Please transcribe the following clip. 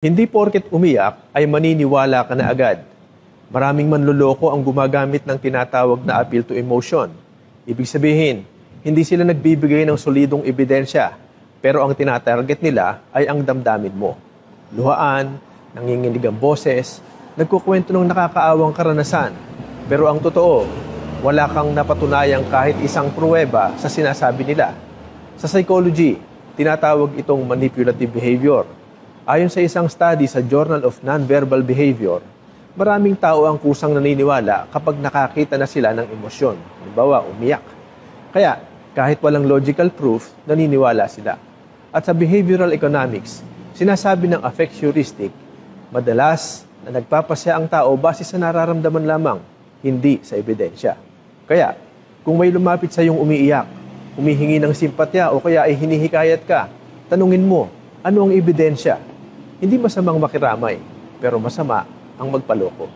Hindi porket umiyak ay maniniwala ka na agad. Maraming manloloko ang gumagamit ng tinatawag na appeal to emotion. Ibig sabihin, hindi sila nagbibigay ng solidong ebidensya, pero ang tinatarget nila ay ang damdamin mo. Luhaan, nanginginig ang boses, nagkukwento ng nakakaawang karanasan. Pero ang totoo, wala kang napatunayang kahit isang pruweba sa sinasabi nila. Sa psychology, tinatawag itong manipulative behavior. Ayon sa isang study sa Journal of Nonverbal Behavior, maraming tao ang kusang naniniwala kapag nakakita na sila ng emosyon, halimbawa umiyak. Kaya, kahit walang logical proof, naniniwala sila. At sa behavioral economics, sinasabi ng affect heuristic, madalas na nagpapasya ang tao base sa nararamdaman lamang, hindi sa ebidensya. Kaya, kung may lumapit sa iyong umiiyak, humihingi ng simpatya o kaya ay hinihikayat ka, tanungin mo, ano ang ebidensya? Hindi masamang makiramay, pero masama ang magpaloko.